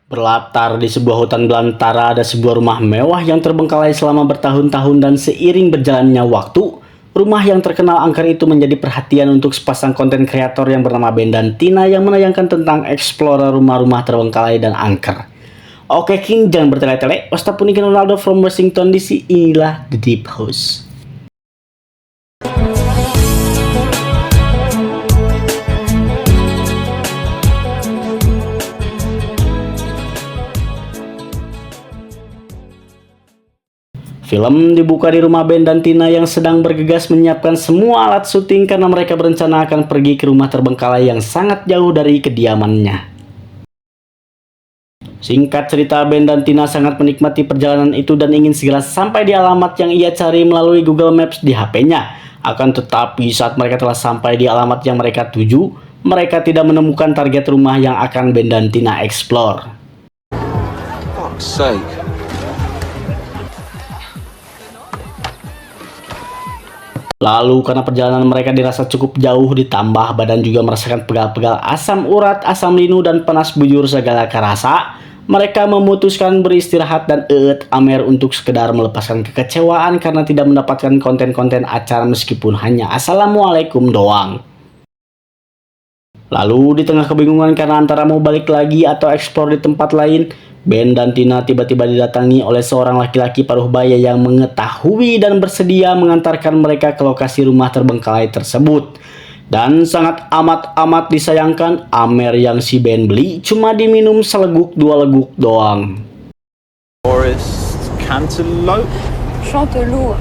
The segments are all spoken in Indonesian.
Berlatar di sebuah hutan belantara ada sebuah rumah mewah yang terbengkalai selama bertahun-tahun dan seiring berjalannya waktu, rumah yang terkenal angker itu menjadi perhatian untuk sepasang konten kreator yang bernama Ben dan Tina yang menayangkan tentang explorer rumah-rumah terbengkalai dan angker. Oke King, jangan bertele-tele, Wasta Punikin Ronaldo from Washington DC, inilah The Deep House. Film dibuka di rumah Ben dan Tina yang sedang bergegas menyiapkan semua alat syuting karena mereka berencana akan pergi ke rumah terbengkalai yang sangat jauh dari kediamannya. Singkat cerita, Ben dan Tina sangat menikmati perjalanan itu dan ingin segera sampai di alamat yang ia cari melalui Google Maps di HP-nya. Akan tetapi saat mereka telah sampai di alamat yang mereka tuju, mereka tidak menemukan target rumah yang akan Ben dan Tina explore. Fuck's sake. Lalu karena perjalanan mereka dirasa cukup jauh ditambah badan juga merasakan pegal-pegal asam urat, asam linu dan panas bujur segala kerasa, mereka memutuskan beristirahat dan amer untuk sekedar melepaskan kekecewaan karena tidak mendapatkan konten-konten acara meskipun hanya assalamualaikum doang. Lalu di tengah kebingungan karena antara mau balik lagi atau eksplor di tempat lain, Ben dan Tina tiba-tiba didatangi oleh seorang laki-laki paruh baya yang mengetahui dan bersedia mengantarkan mereka ke lokasi rumah terbengkalai tersebut. Dan sangat amat disayangkan, amer yang si Ben beli cuma diminum seleguk dua leguk doang. Forest cantaloupe. Chanteloup.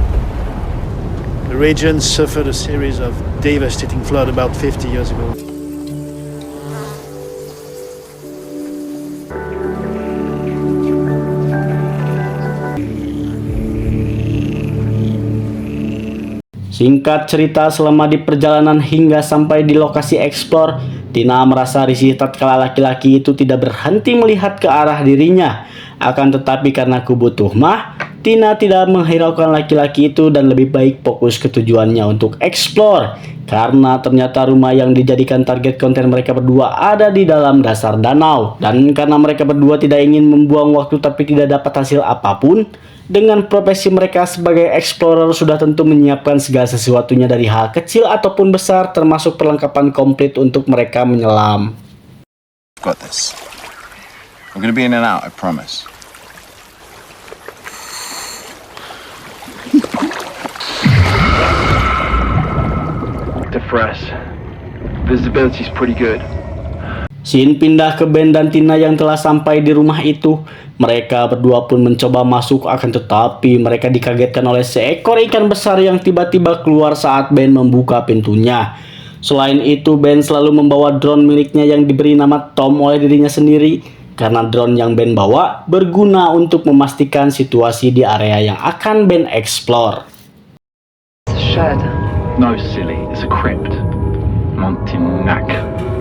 The region suffered a series of devastating flood about 50 years ago. Singkat cerita, selama di perjalanan hingga sampai di lokasi eksplor, Tina merasa risih tatkala laki-laki itu tidak berhenti melihat ke arah dirinya. Akan tetapi karena kubu tuhmah, Tina tidak menghiraukan laki-laki itu dan lebih baik fokus ke tujuannya untuk eksplor. Karena ternyata rumah yang dijadikan target konten mereka berdua ada di dalam dasar danau. Dan karena mereka berdua tidak ingin membuang waktu tapi tidak dapat hasil apapun, dengan profesi mereka sebagai explorer sudah tentu menyiapkan segala sesuatunya dari hal kecil ataupun besar termasuk perlengkapan komplit untuk mereka menyelam. Got this. I'm gonna be in and out, I promise. To fresh. Visibility's pretty good. Scene pindah ke Ben dan Tina yang telah sampai di rumah itu. Mereka berdua pun mencoba masuk, akan tetapi mereka dikagetkan oleh seekor ikan besar yang tiba-tiba keluar saat Ben membuka pintunya. Selain itu, Ben selalu membawa drone miliknya yang diberi nama Tom oleh dirinya sendiri, karena drone yang Ben bawa berguna untuk memastikan situasi di area yang akan Ben explore. Shed. No, silly. It's a crypt. Montignac.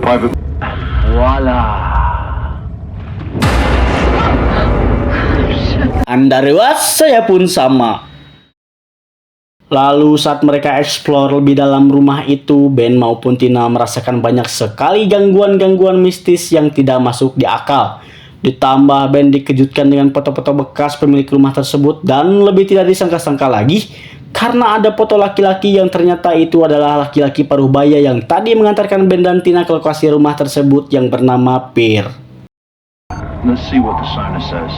Private. Voila. Anda rewas, saya pun sama. Lalu saat mereka eksplor lebih dalam rumah itu, Ben maupun Tina merasakan banyak sekali gangguan-gangguan mistis yang tidak masuk di akal. Ditambah Ben dikejutkan dengan foto-foto bekas pemilik rumah tersebut dan lebih tidak disangka-sangka lagi karena ada foto laki-laki yang ternyata itu adalah laki-laki paruh baya yang tadi mengantarkan Ben dan Tina ke lokasi rumah tersebut yang bernama Pier. Let's see what the sonar says.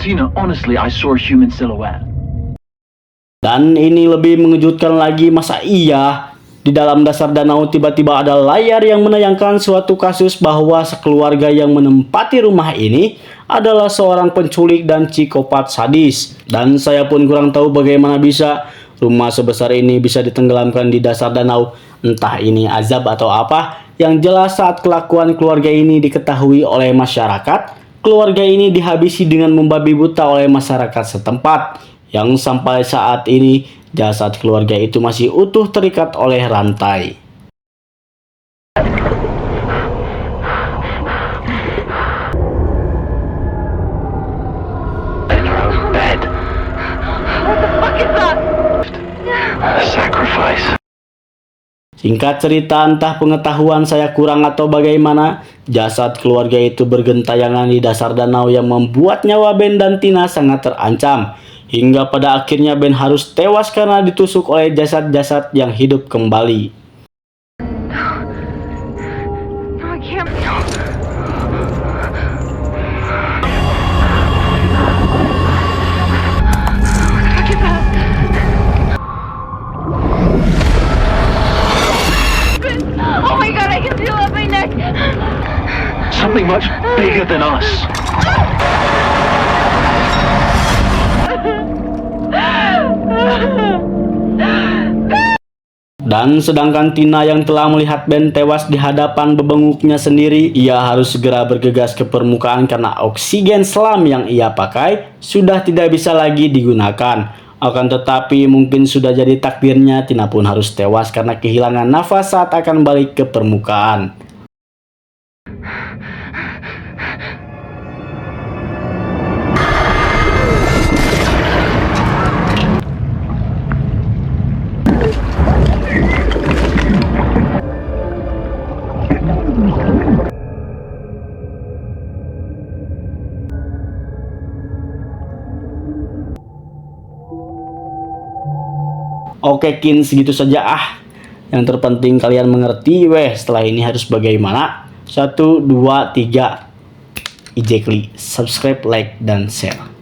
Tina, honestly, I saw a human silhouette. Dan ini lebih mengejutkan lagi, masa iya di dalam dasar danau tiba-tiba ada layar yang menayangkan suatu kasus bahwa sekeluarga yang menempati rumah ini adalah seorang penculik dan psikopat sadis. Dan saya pun kurang tahu bagaimana bisa rumah sebesar ini bisa ditenggelamkan di dasar danau. Entah ini azab atau apa. Yang jelas saat kelakuan keluarga ini diketahui oleh masyarakat, keluarga ini dihabisi dengan membabi buta oleh masyarakat setempat. Yang sampai saat ini jasad keluarga itu masih utuh terikat oleh rantai. Singkat cerita, entah pengetahuan saya kurang atau bagaimana, jasad keluarga itu bergentayangan di dasar danau yang membuat nyawa Ben dan Tina sangat terancam. Hingga pada akhirnya Ben harus tewas karena ditusuk oleh jasad-jasad yang hidup kembali. No, I can't. Oh my god, I can feel it up my neck. Something much bigger than us. Dan sedangkan Tina yang telah melihat Ben tewas di hadapan bebenguknya sendiri, ia harus segera bergegas ke permukaan karena oksigen selam yang ia pakai sudah tidak bisa lagi digunakan. Akan tetapi mungkin sudah jadi takdirnya, Tina pun harus tewas karena kehilangan nafas saat akan balik ke permukaan. Oke Kin, segitu saja Yang terpenting kalian mengerti setelah ini harus bagaimana. 1, 2, 3. Ejectly, subscribe, like, dan share.